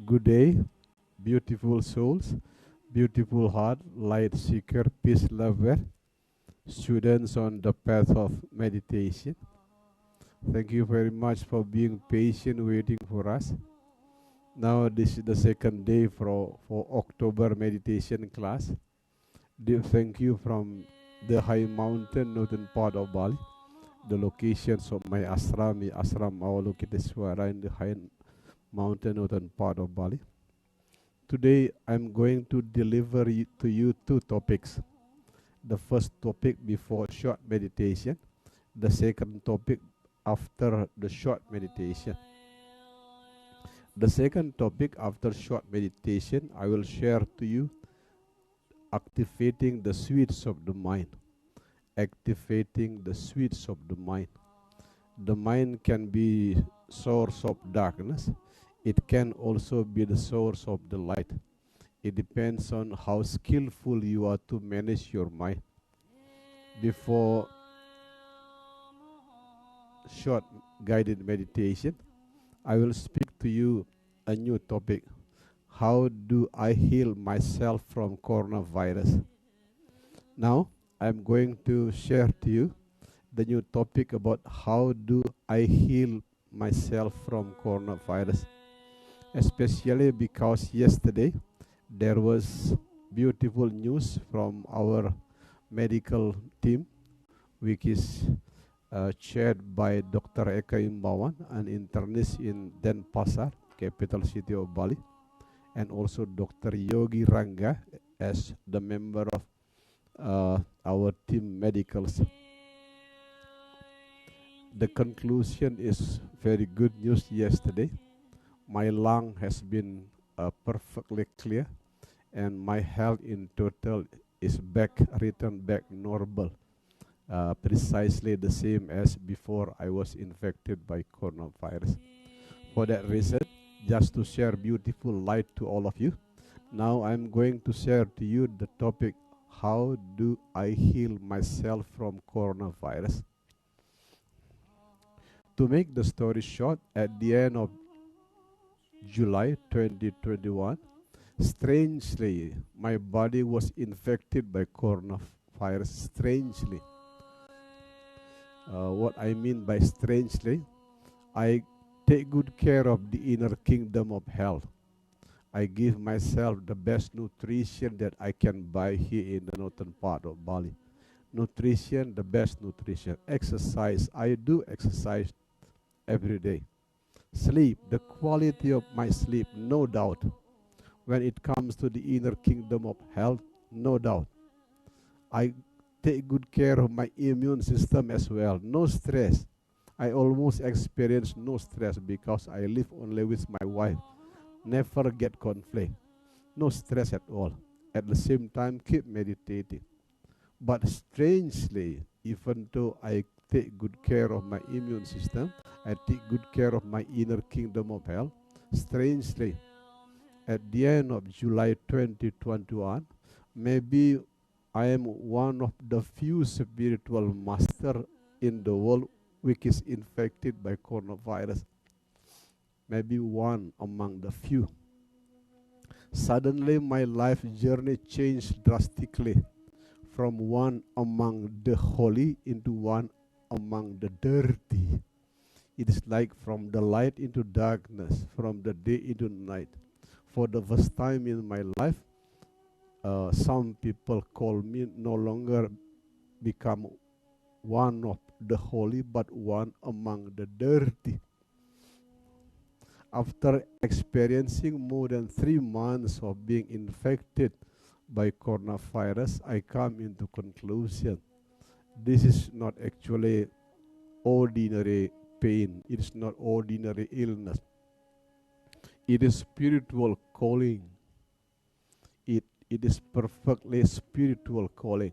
Good day, beautiful souls, beautiful heart, light seeker, peace lover, students on the path of meditation. Thank you very much for being patient waiting for us. Now this is the second day for October meditation class. Thank you from the high mountain northern part of Bali. The locations of my ashram Awalokiteswara in the high mountain northern part of Bali. Today I'm going to deliver to you two topics. The first topic before short meditation, the second topic after the short meditation. The second topic after short meditation, I will share to you activating the switch of the mind. Activating the switch of the mind. The mind can be source of darkness. It can also be the source of the light. It depends on how skillful you are to manage your mind. Before short guided meditation, I will speak to you a new topic. How do I heal myself from coronavirus? Now, I'm going to share to you the new topic about how do I heal myself from coronavirus. Especially because yesterday there was beautiful news from our medical team, which is chaired by Dr. Eka Imbawan, an internist in Denpasar, capital city of Bali, and also Dr. Yogi Ranga as the member of our team medicals. The conclusion is very good news yesterday. My lung has been perfectly clear, and my health in total is returned back normal, precisely the same as before I was infected by coronavirus. For that reason, just to share beautiful light to all of you, now I'm going to share to you the topic, how do I heal myself from coronavirus? To make the story short, at the end of July 2021, strangely, my body was infected by coronavirus. Strangely. What I mean by strangely, I take good care of the inner kingdom of health. I give myself the best nutrition that I can buy here in the northern part of Bali. Nutrition, the best nutrition. Exercise, I do exercise every day. Sleep, the quality of my sleep, no doubt. When it comes to the inner kingdom of health, no doubt. I take good care of my immune system as well. No stress. I almost experience no stress because I live only with my wife. Never get conflict. No stress at all. At the same time, keep meditating. But strangely, even though I take good care of my immune system, I take good care of my inner kingdom of health, strangely, at the end of July 2021, maybe I am one of the few spiritual masters in the world which is infected by coronavirus. Maybe one among the few. Suddenly my life journey changed drastically from one among the holy into one among the dirty. It is like from the light into darkness, from the day into night. For the first time in my life, some people call me no longer become one of the holy, but one among the dirty. After experiencing more than 3 months of being infected by coronavirus, I come into conclusion. This is not actually ordinary pain. It is not ordinary illness. It is spiritual calling. It is perfectly spiritual calling.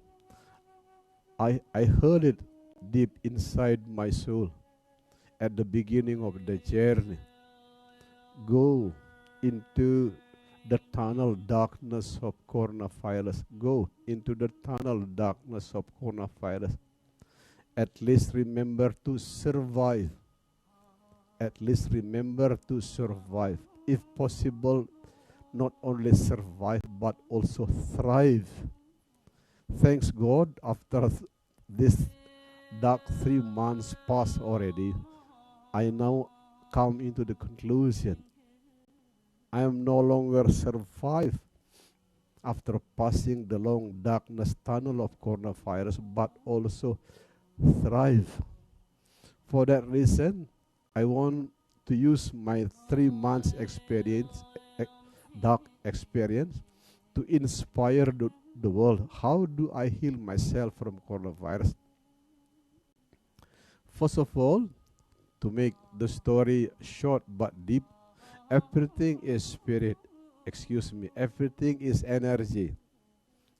I heard it deep inside my soul at the beginning of the journey. Go into the tunnel darkness of coronavirus. Go into the tunnel darkness of coronavirus. At least remember to survive. At least remember to survive. if possible, not only survive but also thrive. Thanks God, after this dark 3 months pass already, I now come into the conclusion I am no longer survive after passing the long darkness tunnel of coronavirus, but also thrive. For that reason, I want to use my 3 months experience, dark experience, to inspire the world. How do I heal myself from coronavirus? First of all, to make the story short but deep, everything is spirit. Everything is energy.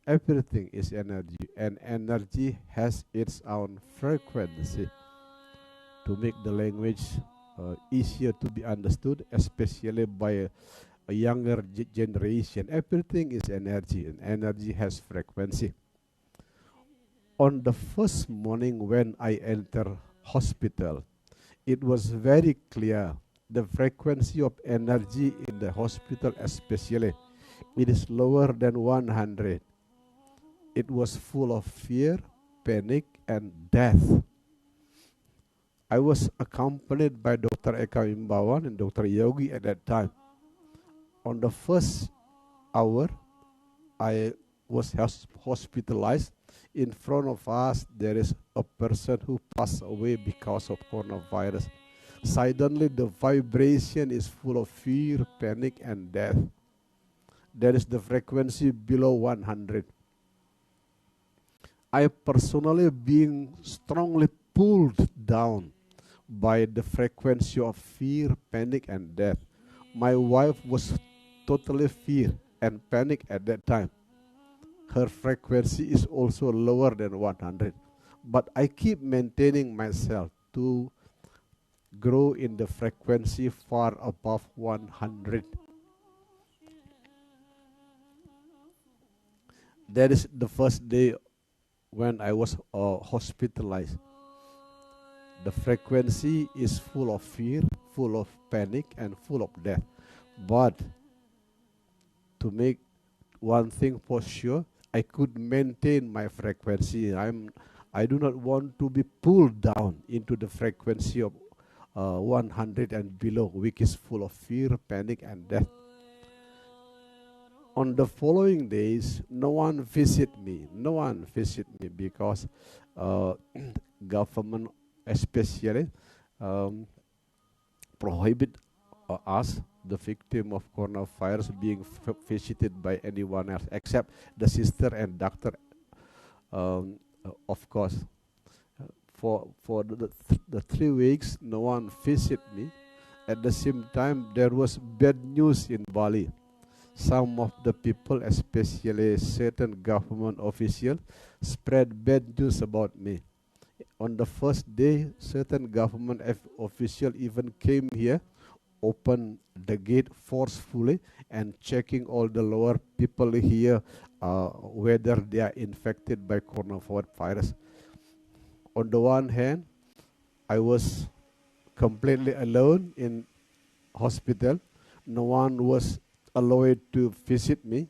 Everything is energy, and energy has its own frequency. To make the language easier to be understood, especially by a younger generation, everything is energy, and energy has frequency. On the first morning when I enter hospital, it was very clear the frequency of energy in the hospital, especially, it is lower than 100. It was full of fear, panic, and death. I was accompanied by Dr. Eka Imbawan and Dr. Yogi at that time. On the first hour, I was hospitalized. In front of us, there is a person who passed away because of coronavirus. Suddenly, the vibration is full of fear, panic, and death. There is the frequency below 100. I personally being strongly pulled down by the frequency of fear, panic, and death. My wife was totally fear and panic at that time. Her frequency is also lower than 100. But I keep maintaining myself to grow in the frequency far above 100. That is the first day when I was hospitalized. The frequency is full of fear, full of panic, and full of death. But to make one thing for sure, I could maintain my frequency. I do not want to be pulled down into the frequency of 100 and below, which is full of fear, panic, and death. On the following days, no one visit me. No one visit me because government especially prohibit us, the victim of coronavirus, being visited by anyone else except the sister and doctor. Of course, for the 3 weeks, no one visit me. At the same time, there was bad news in Bali. Some of the people, especially certain government officials, spread bad news about me. On the first day, certain government official even came here, opened the gate forcefully, and checking all the lower people here whether they are infected by coronavirus. On the one hand, I was completely alone in hospital. No one was allowed to visit me.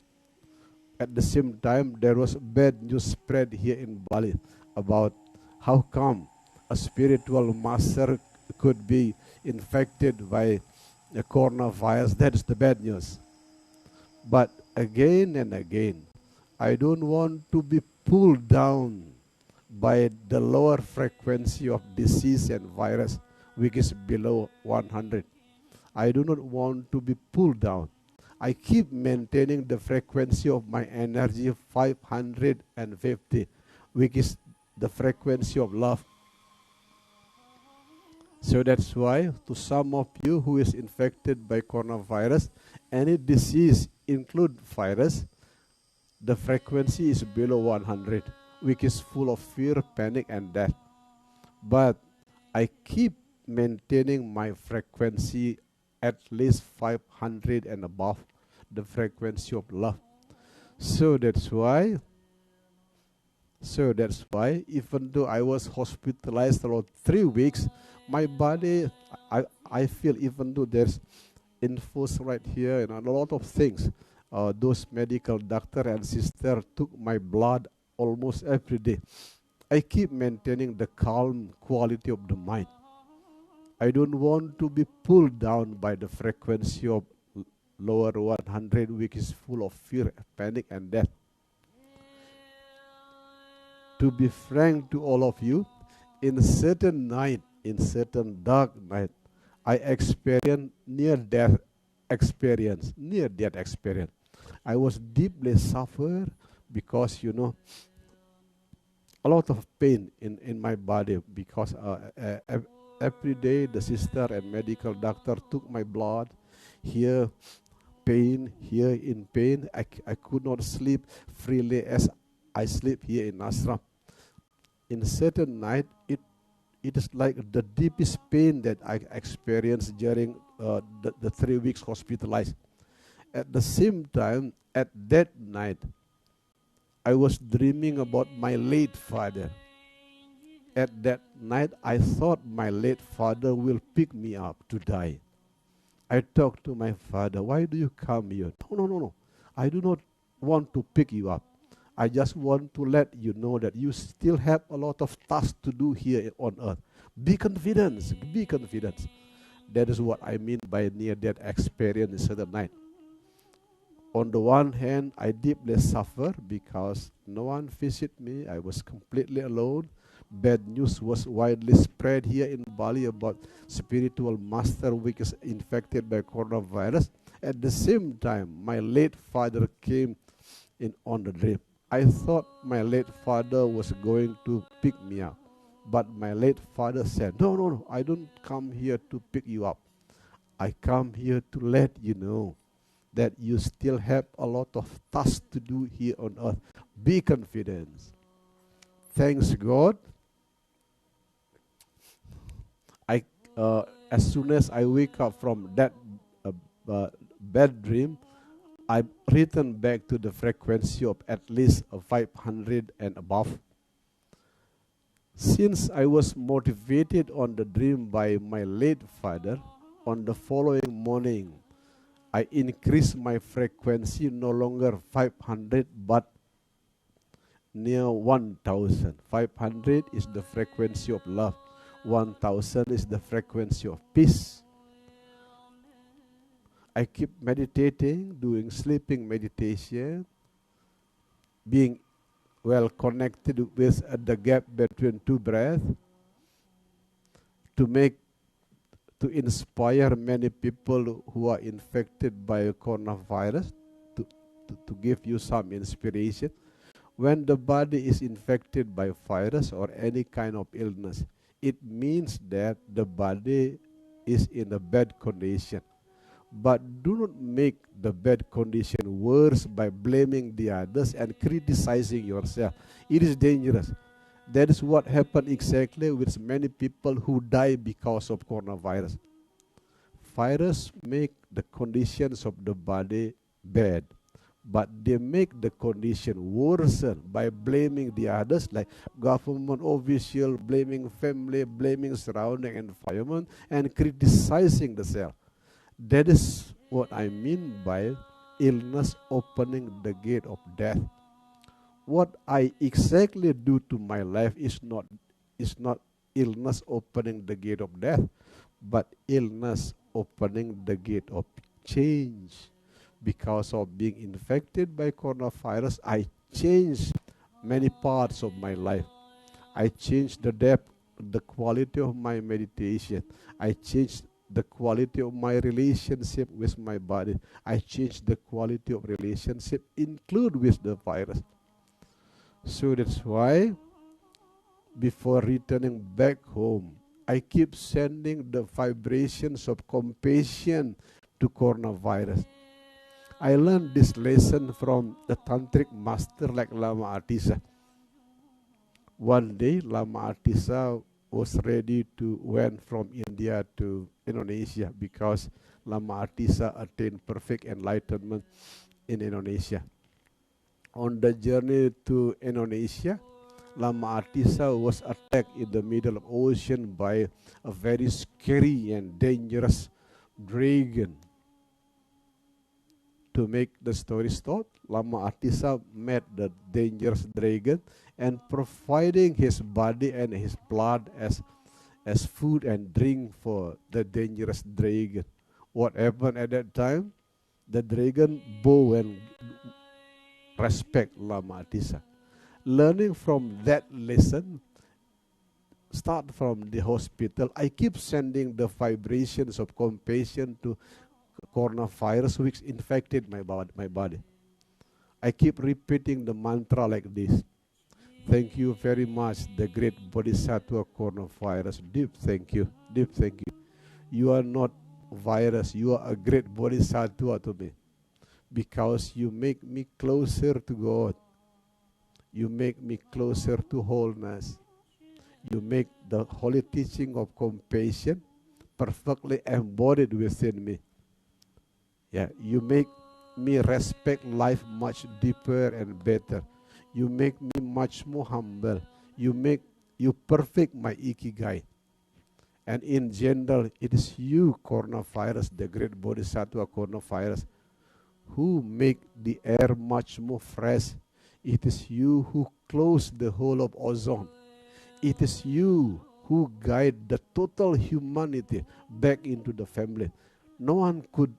At the same time, there was bad news spread here in Bali about how come a spiritual master could be infected by a coronavirus. That is the bad news. But again and again, I don't want to be pulled down by the lower frequency of disease and virus, which is below 100. I do not want to be pulled down. I keep maintaining the frequency of my energy 550, which is the frequency of love. So that's why to some of you who is infected by coronavirus, any disease include virus, the frequency is below 100, which is full of fear, panic, and death. But I keep maintaining my frequency at least 500 and above, the frequency of love. So that's why even though I was hospitalized for 3 weeks, my body, I feel, even though there's infos right here, and a lot of things. Those medical doctor and sister took my blood almost every day. I keep maintaining the calm quality of the mind. I don't want to be pulled down by the frequency of lower 100, which is full of fear, panic, and death. To be frank to all of you, in certain dark night, I experienced near-death experience. I was deeply suffered because, a lot of pain in my body because every day the sister and medical doctor took my blood. Here in pain. I could not sleep freely as I sleep here in ashram. In certain night, it is like the deepest pain that I experienced during the 3 weeks hospitalized. At the same time, at that night, I was dreaming about my late father. At that night, I thought my late father will pick me up to die. I talked to my father, why do you come here? No. I do not want to pick you up. I just want to let you know that you still have a lot of tasks to do here on earth. Be confident. That is what I mean by near-death experience in certain night. On the one hand, I deeply suffer because no one visited me. I was completely alone. Bad news was widely spread here in Bali about spiritual master which is infected by coronavirus. At the same time, my late father came in on the dream. I thought my late father was going to pick me up. But my late father said, no, I don't come here to pick you up. I come here to let you know that you still have a lot of tasks to do here on earth. Be confident. Thanks God. As soon as I wake up from that bad dream, I return back to the frequency of at least 500 and above. Since I was motivated on the dream by my late father, on the following morning, I increased my frequency no longer 500 but near 1000. 500 is the frequency of love. 1000 is the frequency of peace. I keep meditating, doing sleeping meditation, being well connected with the gap between two breaths to inspire many people who are infected by coronavirus, to give you some inspiration. When the body is infected by virus or any kind of illness, it means that the body is in a bad condition. But do not make the bad condition worse by blaming the others and criticizing yourself. It is dangerous. That is what happened exactly with many people who die because of coronavirus. Virus make the conditions of the body bad, but they make the condition worse by blaming the others, like government official, blaming family, blaming surrounding environment, and criticizing the self. That is what I mean by illness opening the gate of death. What I exactly do to my life is not illness opening the gate of death, but illness opening the gate of change. Because of being infected by coronavirus, I changed many parts of my life. I changed the depth, the quality of my meditation. I changed the quality of my relationship with my body. I changed the quality of relationship include with the virus. So that's why before returning back home, I keep sending the vibrations of compassion to coronavirus. I learned this lesson from the tantric master like Lama Artisa. One day, Lama Artisa was ready to went from India to Indonesia because Lama Artisa attained perfect enlightenment in Indonesia. On the journey to Indonesia, Lama Artisa was attacked in the middle of ocean by a very scary and dangerous dragon. To make the story short, Lama Atisa met the dangerous dragon and providing his body and his blood as food and drink for the dangerous dragon. What happened at that time? The dragon bow and respect Lama Atisa. Learning from that lesson, start from the hospital, I keep sending the vibrations of compassion to coronavirus which infected my body. I keep repeating the mantra like this. Thank you very much, the great Bodhisattva coronavirus. Deep thank you. Deep thank you. You are not virus. You are a great Bodhisattva to me. Because you make me closer to God. You make me closer to wholeness. You make the holy teaching of compassion perfectly embodied within me. Yeah, you make me respect life much deeper and better. You make me much more humble. You perfect my ikigai. And in general, it is you, coronavirus, the great Bodhisattva coronavirus, who make the air much more fresh. It is you who close the hole of ozone. It is you who guide the total humanity back into the family. No one could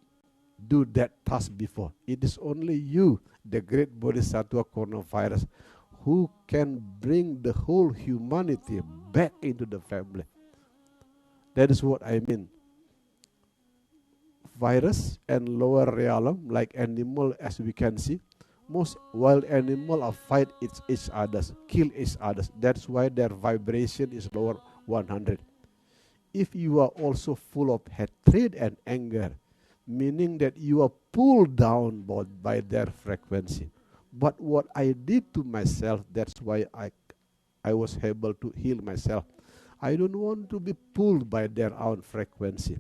do that task before. It is only you, the great Bodhisattva coronavirus, who can bring the whole humanity back into the family. That is what I mean. Virus and lower realm, like animal as we can see, most wild animals are fight each others, kill each others. That's why their vibration is lower 100. If you are also full of hatred and anger, meaning that you are pulled down by their frequency. But what I did to myself, that's why I was able to heal myself. I don't want to be pulled by their own frequency.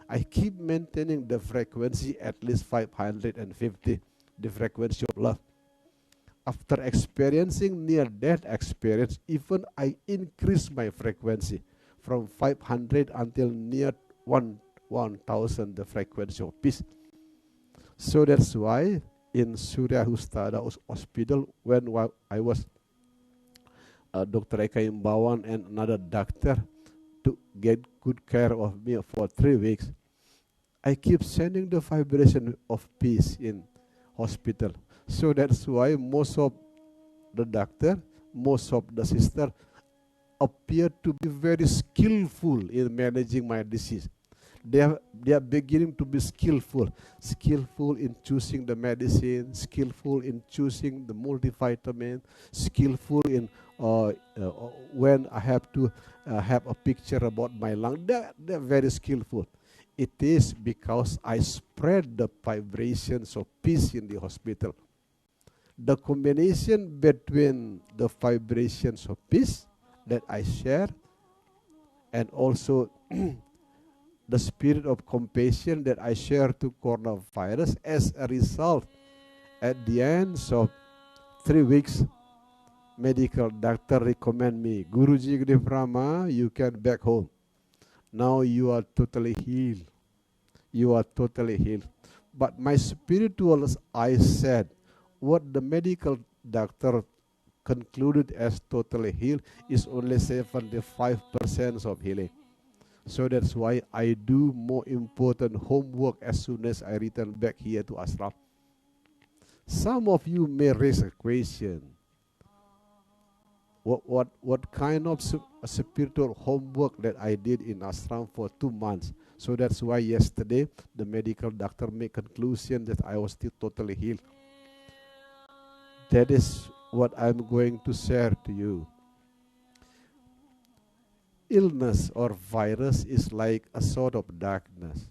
I keep maintaining the frequency at least 550, the frequency of love. After experiencing near-death experience, even I increase my frequency from 500 until near 1,000, the frequency of peace. So that's why in Surya Hustada Hospital, when I was Dr. Eka Imbawan and another doctor to get good care of me for 3 weeks, I keep sending the vibration of peace in hospital. So that's why most of the doctor, most of the sister appear to be very skillful in managing my disease. They are beginning to be skillful in choosing the medicine, skillful in choosing the multivitamin, skillful in when I have to have a picture about my lung. They're very skillful. It is because I spread the vibrations of peace in the hospital. The combination between the vibrations of peace that I share and also the spirit of compassion that I share to coronavirus, as a result, at the end of 3 weeks, medical doctor recommend me, Guruji Gdevrama, you can back home. Now you are totally healed. You are totally healed. But my spiritual eyes said, what the medical doctor concluded as totally healed is only 75% of healing. So that's why I do more important homework as soon as I return back here to ashram. Some of you may raise a question. What kind of spiritual homework that I did in ashram for 2 months? So that's why yesterday the medical doctor made conclusion that I was still totally healed. That is what I'm going to share to you. Illness or virus is like a sort of darkness.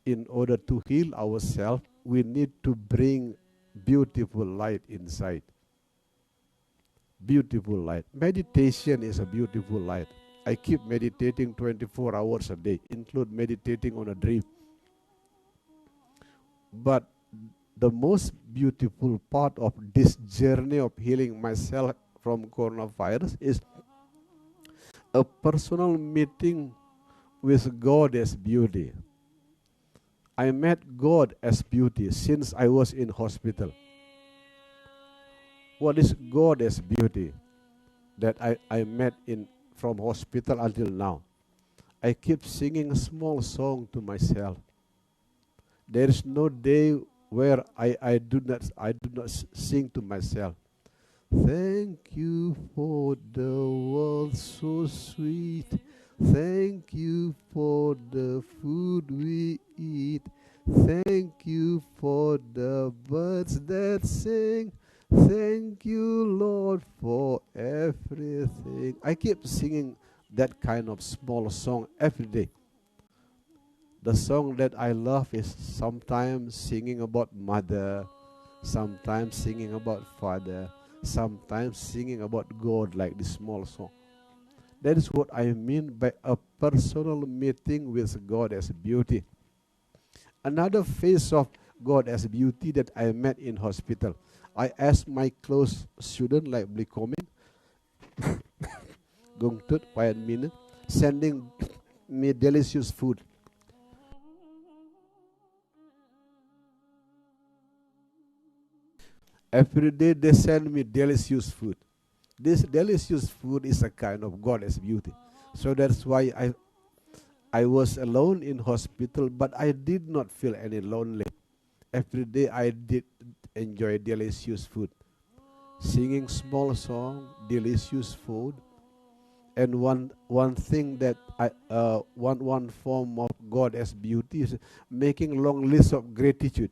In order to heal ourselves, we need to bring beautiful light inside. Beautiful light. Meditation is a beautiful light. I keep meditating 24 hours a day, include meditating on a dream. But the most beautiful part of this journey of healing myself from coronavirus is a personal meeting with Goddess beauty. I met God as beauty since I was in hospital. What is God as beauty that I met in from hospital until now? I keep singing a small song to myself. There is no day where I do not sing to myself. Thank you for the world so sweet. Thank you for the food we eat. Thank you for the birds that sing. Thank you, Lord, for everything. I keep singing that kind of small song every day. The song that I love is sometimes singing about mother, sometimes singing about father, sometimes singing about God, like this small song. That is what I mean by a personal meeting with God as beauty. Another face of God as beauty that I met in hospital. I asked my close student like Blikomin, Gungtut, Quiet Minute, sending me delicious food. Every day they send me delicious food. This delicious food is a kind of goddess beauty. So that's why I was alone in hospital, but I did not feel any lonely. Every day I did enjoy delicious food. Singing small song, delicious food. And one thing that one form of goddess beauty is making long list of gratitude.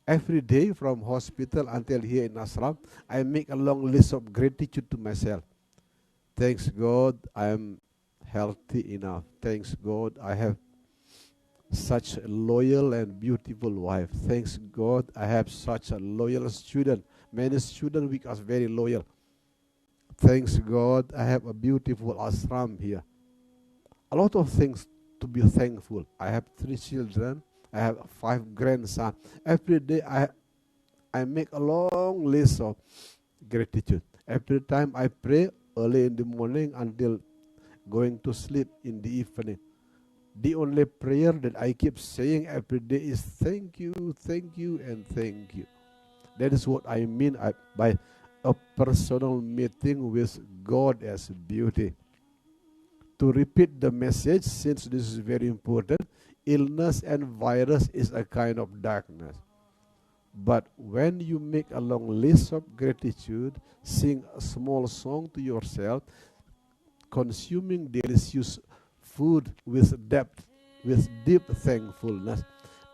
Every day from hospital until here in ashram, I make a long list of gratitude to myself. Thanks God, I am healthy enough. Thanks God, I have such a loyal and beautiful wife. Thanks God, I have such a loyal student. Many students with us very loyal. Thanks God, I have a beautiful ashram here. A lot of things to be thankful. I have 3 children. I have 5 grandsons. Every day I make a long list of gratitude. Every time I pray early in the morning until going to sleep in the evening. The only prayer that I keep saying every day is thank you, and thank you. That is what I mean by a personal meeting with God as beauty. To repeat the message, since this is very important, illness and virus is a kind of darkness. But when you make a long list of gratitude, sing a small song to yourself, consuming delicious food with depth, with deep thankfulness,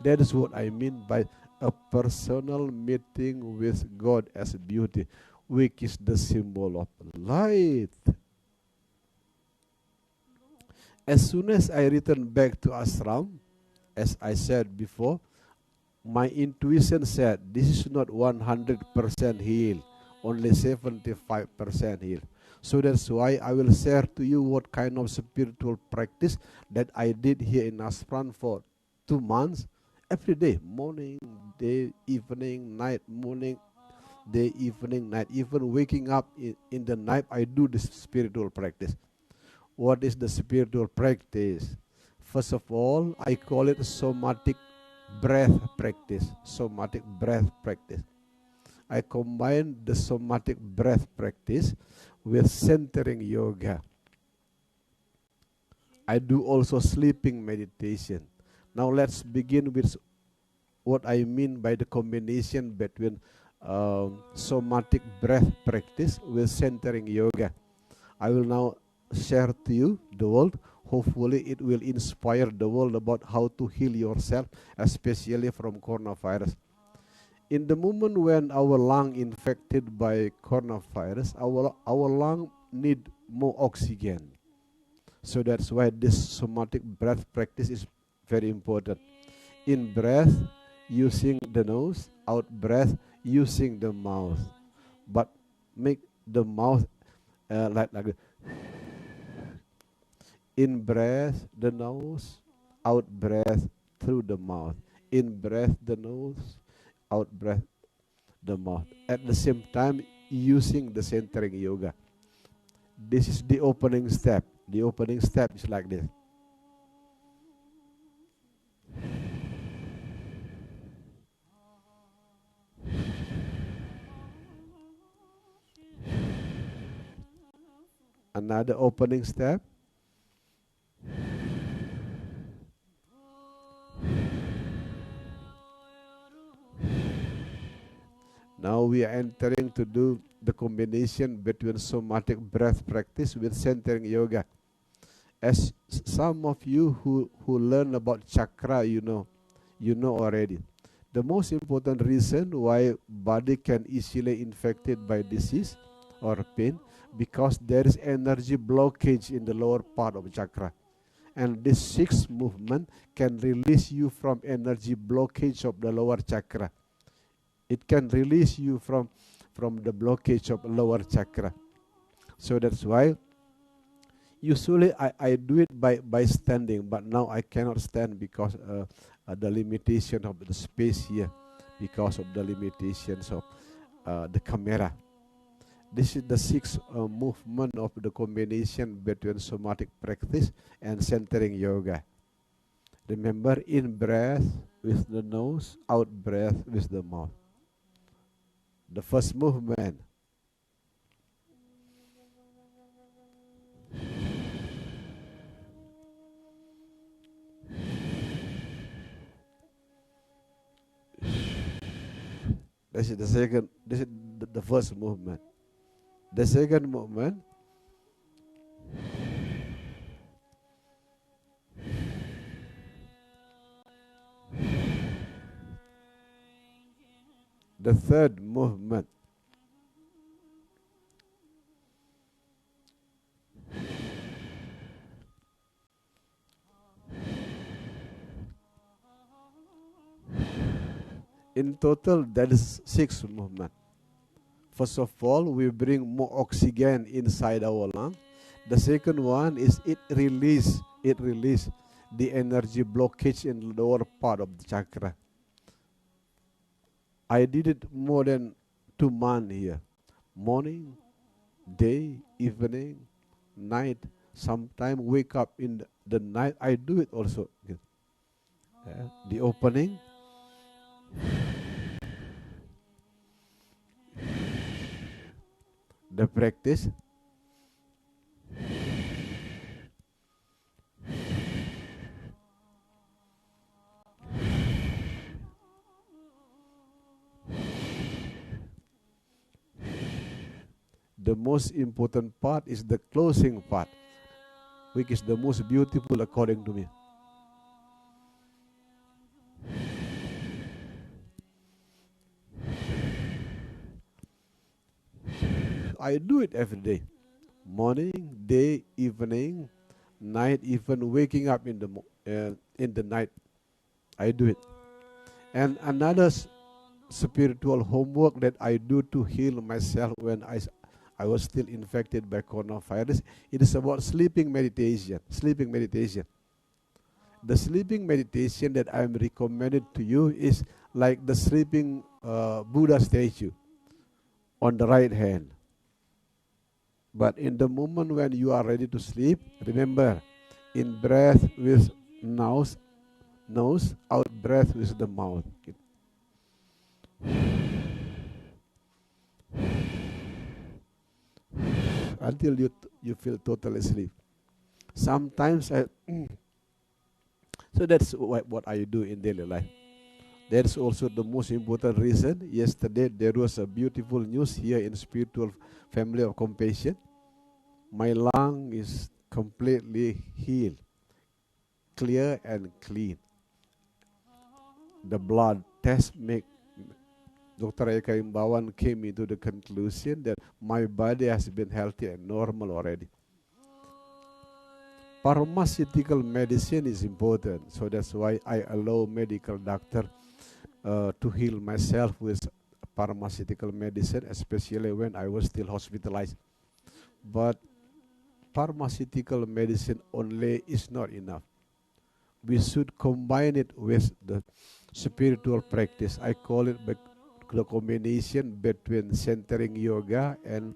that is what I mean by a personal meeting with God as beauty, which is the symbol of light. As soon as I return back to ashram, as I said before, my intuition said this is not 100% healed, only 75% healed. So that's why I will share to you what kind of spiritual practice that I did here in ashram for 2 months. Every day, morning, day, evening, night, morning, day, evening, night. Even waking up in the night, I do this spiritual practice. What is the spiritual practice? First of all, I call it somatic breath practice. Somatic breath practice. I combine the somatic breath practice with centering yoga. I do also sleeping meditation. Now let's begin with what I mean by the combination between somatic breath practice with centering yoga. I will now share to you the world. Hopefully it will inspire the world about how to heal yourself, especially from coronavirus. In the moment when our lung infected by coronavirus, our lung need more oxygen. So that's why this somatic breath practice is very important. In breath, using the nose, out breath, using the mouth. But make the mouth like in breath, the nose, out breath through the mouth. In breath, the nose, out breath, the mouth. At the same time, using the centering yoga. This is the opening step. The opening step is like this. Another opening step. Now we are entering to do the combination between somatic breath practice with centering yoga. As some of you who learn about chakra, you know already. The most important reason why body can easily infected by disease or pain, because there is energy blockage in the lower part of chakra. And this 6 movement can release you from energy blockage of the lower chakra. It can release you from the blockage of lower chakra. So that's why usually I do it by standing, but now I cannot stand because the limitation of the space here, because of the limitations of the camera. This is the 6 movement of the combination between somatic practice and centering yoga. Remember, in breath with the nose, out breath with the mouth. The first movement. This is the second. This is the first movement. The second movement. The third movement. In total, that is 6 movements. First of all, we bring more oxygen inside our lung. The second one is it release the energy blockage in the lower part of the chakra. I did it more than 2 months here. Morning, day, evening, night. Sometimes wake up in the night. I do it also. The opening. The practice. The most important part is the closing part, which is the most beautiful according to me. I do it every day. Morning, day, evening, night, even waking up in the night. I do it. And another spiritual homework that I do to heal myself when I was still infected by coronavirus, it is about sleeping meditation. Sleeping meditation. The sleeping meditation that I am recommended to you is like the sleeping Buddha statue on the right hand. But in the moment when you are ready to sleep, remember, in breath with nose, out breath with the mouth. Until you feel totally asleep. Sometimes so that's what I do in daily life. That's also the most important reason. Yesterday there was a beautiful news here in Spiritual Family of Compassion. My lung is completely healed, clear and clean. The blood test make Dr. Eka Imbawan came into the conclusion that my body has been healthy and normal already. Pharmaceutical medicine is important, so that's why I allow medical doctor to heal myself with pharmaceutical medicine, especially when I was still hospitalized. But pharmaceutical medicine only is not enough. We should combine it with the spiritual practice. I call it the combination between centering yoga and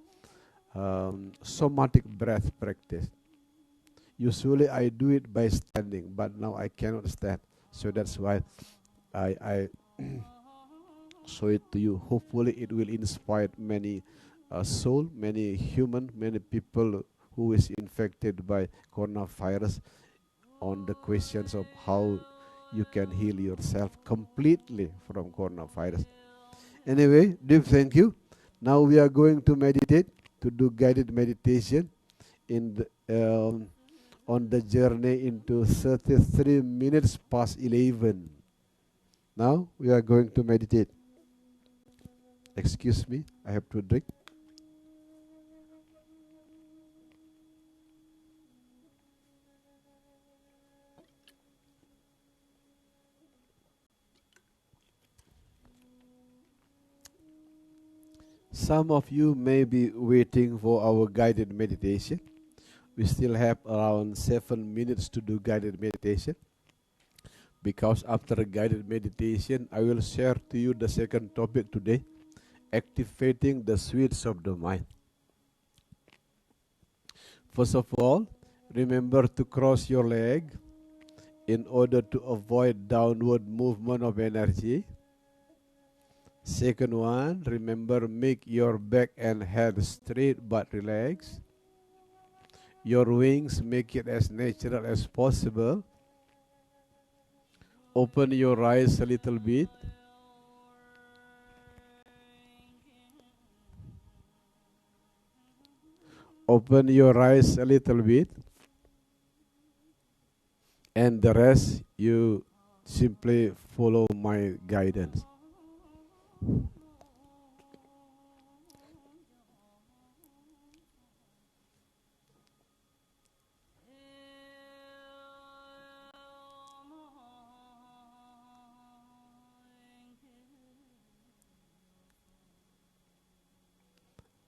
somatic breath practice. Usually I do it by standing, but now I cannot stand. So that's why I show it to you. Hopefully it will inspire many soul, many human, many people who is infected by coronavirus on the questions of how you can heal yourself completely from coronavirus. Anyway, deep thank you. Now we are going to meditate, to do guided meditation in on the journey into 33 minutes past 11. Now we are going to meditate. Excuse me, I have to drink. Some of you may be waiting for our guided meditation. We still have around 7 minutes to do guided meditation. Because after a guided meditation, I will share to you the second topic today, activating the switch of the mind. First of all, remember to cross your leg in order to avoid downward movement of energy. Second one, remember make your back and head straight but relaxed. Your wings, make it as natural as possible. Open your eyes a little bit. Open your eyes a little bit. And the rest, you simply follow my guidance.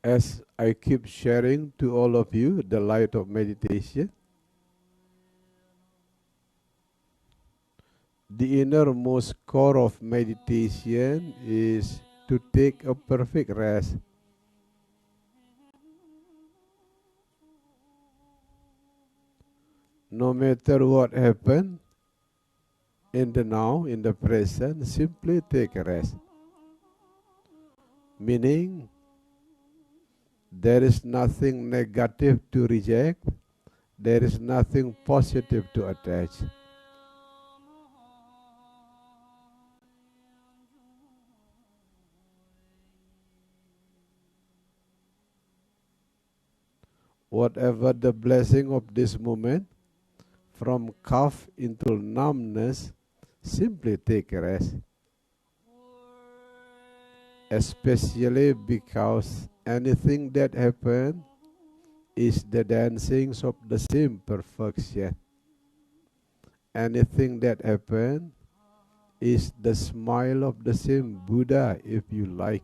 As I keep sharing to all of you the light of meditation, the innermost core of meditation is to take a perfect rest. No matter what happens in the now, in the present, simply take a rest. Meaning, there is nothing negative to reject. There is nothing positive to attach. Whatever the blessing of this moment, from cough into numbness, simply take a rest. Especially because anything that happens is the dancings of the same perfection. Anything that happens is the smile of the same Buddha, if you like.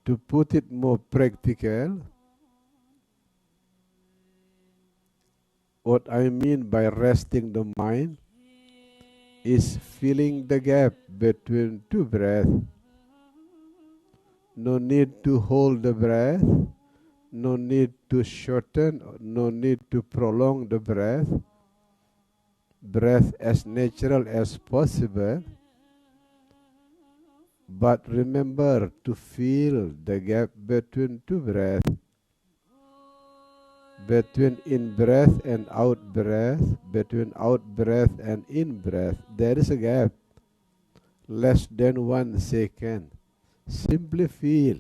To put it more practical, what I mean by resting the mind is filling the gap between two breaths. No need to hold the breath, no need to shorten, no need to prolong the breath. Breath as natural as possible. But remember to feel the gap between two breaths. Between in-breath and out-breath, between out-breath and in-breath, there is a gap. Less than 1 second. Simply feel.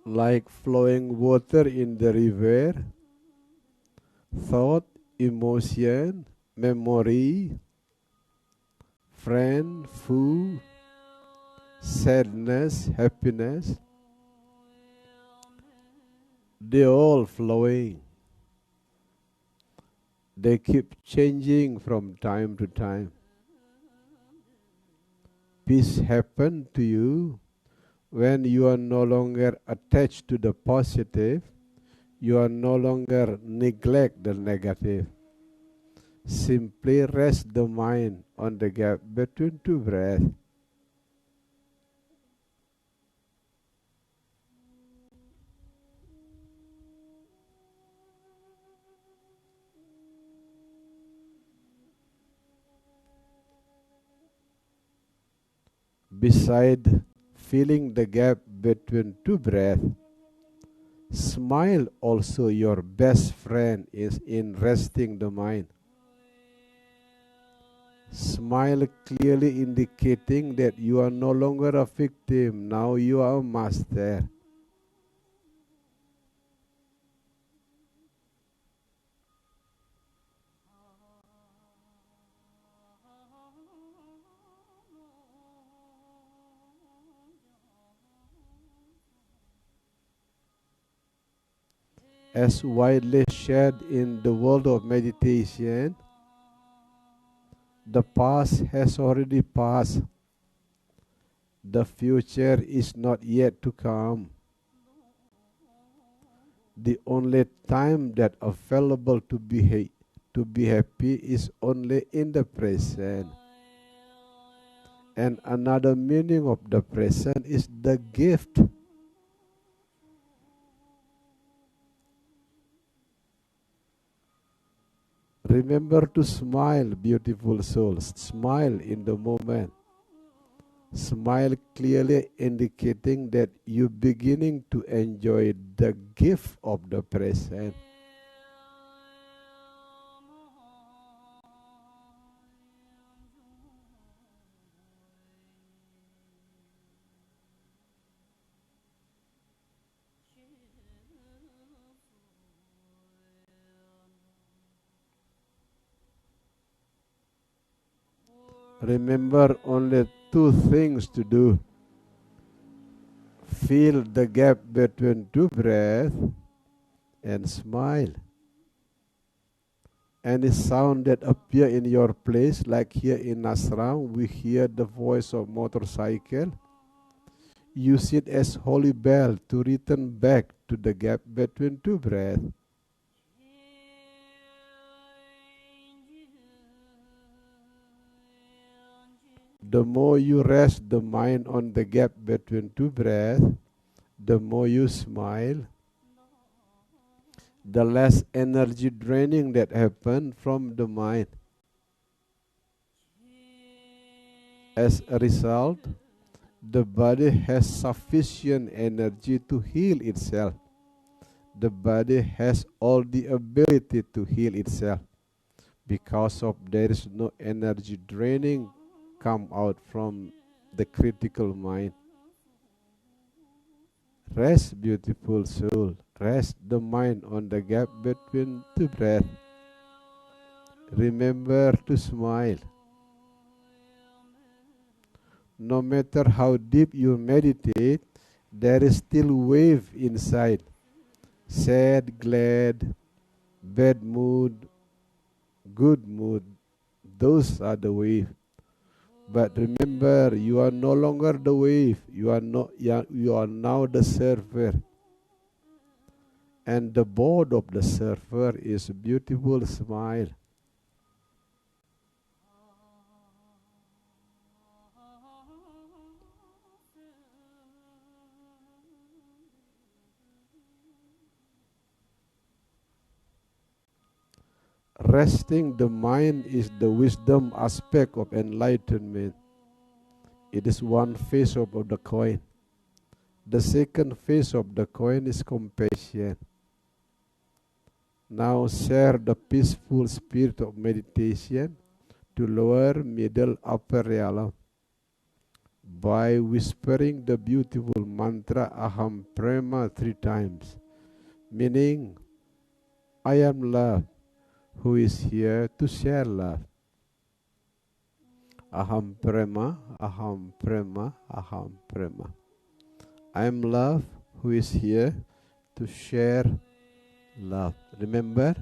Like flowing water in the river, thought, emotion, memory, friend, food, sadness, happiness, they all flowing. They keep changing from time to time. Peace happens to you when you are no longer attached to the positive, you are no longer neglect the negative. Simply rest the mind on the gap between two breaths. Beside filling the gap between two breaths, smile also your best friend is in resting the mind. Smile clearly indicating that you are no longer a victim, now you are a master. As widely shared in the world of meditation, the past has already passed. The future is not yet to come. The only time that available to be happy is only in the present. And another meaning of the present is the gift. Remember to smile, beautiful souls. Smile in the moment. Smile clearly indicating that you're beginning to enjoy the gift of the present. Remember only two things to do. Fill the gap between two breaths and smile. Any sound that appear in your place, like here in ashram, we hear the voice of motorcycle. Use it as holy bell to return back to the gap between two breaths. The more you rest the mind on the gap between two breaths, the more you smile, the less energy draining that happens from the mind. As a result, the body has sufficient energy to heal itself. The body has all the ability to heal itself because of there is no energy draining come out from the critical mind. Rest, beautiful soul. Rest the mind on the gap between two breaths. Remember to smile. No matter how deep you meditate, there is still wave inside. Sad, glad, bad mood, good mood. Those are the wave. But remember, you are no longer the wave. You are now the surfer. And the board of the surfer is a beautiful smile. Resting the mind is the wisdom aspect of enlightenment. It is one face of the coin. The second face of the coin is compassion. Now share the peaceful spirit of meditation to lower, middle, upper realm by whispering the beautiful mantra Aham Prema 3 times, meaning I am love, who is here to share love. Aham Prema, Aham Prema, Aham Prema. I am love, who is here to share love. Remember,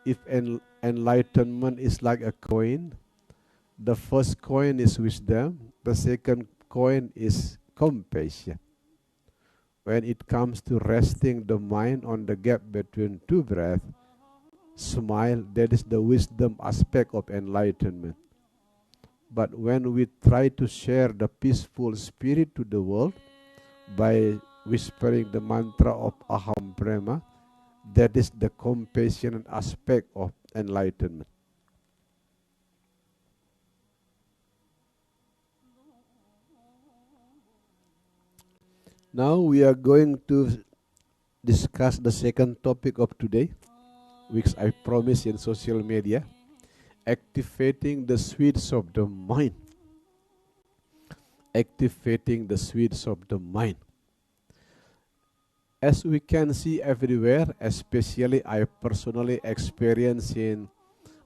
if enlightenment is like a coin, the first coin is wisdom, the second coin is compassion. When it comes to resting the mind on the gap between two breaths, smile, that is the wisdom aspect of enlightenment. But when we try to share the peaceful spirit to the world by whispering the mantra of Aham Brahma, that is the compassionate aspect of enlightenment. Now we are going to discuss the second topic of today, which I promised in social media, activating the sweets of the mind. Activating the sweets of the mind. As we can see everywhere, especially I personally experience in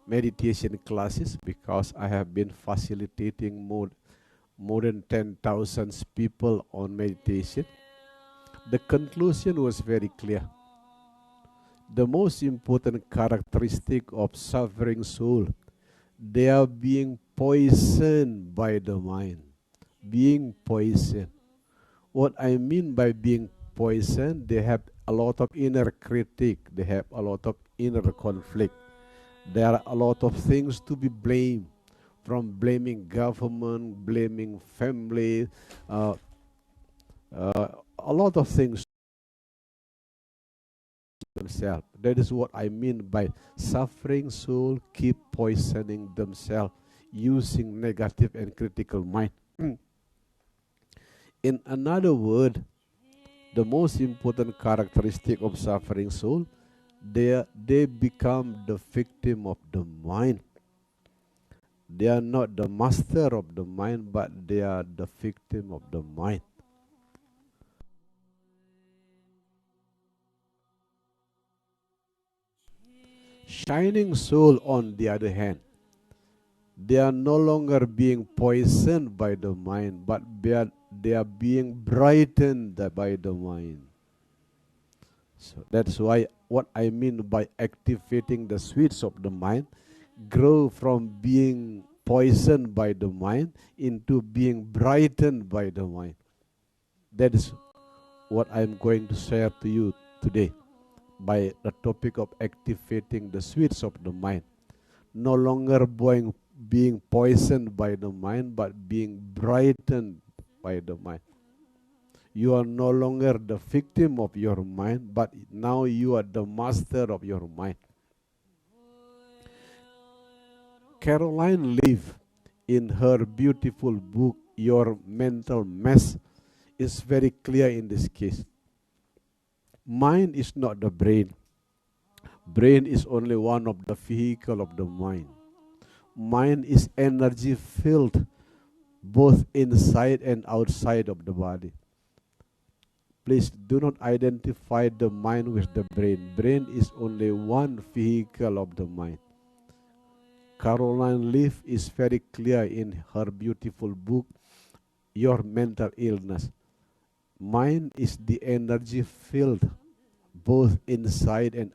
meditation classes, because I have been facilitating more than 10,000 people on meditation. The conclusion was very clear. The most important characteristic of suffering soul, they are being poisoned by the mind. Being poisoned. What I mean by being poisoned, they have a lot of inner critic, they have a lot of inner conflict. There are a lot of things to be blamed, from blaming government, blaming family, a lot of things themselves. That is what I mean by suffering soul keep poisoning themselves using negative and critical mind. In another word, the most important characteristic of suffering soul, they become the victim of the mind. They are not the master of the mind, but they are the victim of the mind. Shining soul, on the other hand, they are no longer being poisoned by the mind, but they are being brightened by the mind. So that's why what I mean by activating the sweets of the mind, grow from being poisoned by the mind into being brightened by the mind. That is what I'm going to share to you today by the topic of activating the sweets of the mind. No longer being poisoned by the mind, but being brightened by the mind. You are no longer the victim of your mind, but now you are the master of your mind. Caroline Leaf, in her beautiful book, Your Mental Mess, is very clear in this case. Mind is not the brain. Brain is only one of the vehicle of the mind. Mind is energy filled both inside and outside of the body. Please do not identify the mind with the brain. Brain is only one vehicle of the mind. Caroline Leaf is very clear in her beautiful book, Your Mental Illness. Mind is the energy filled both inside and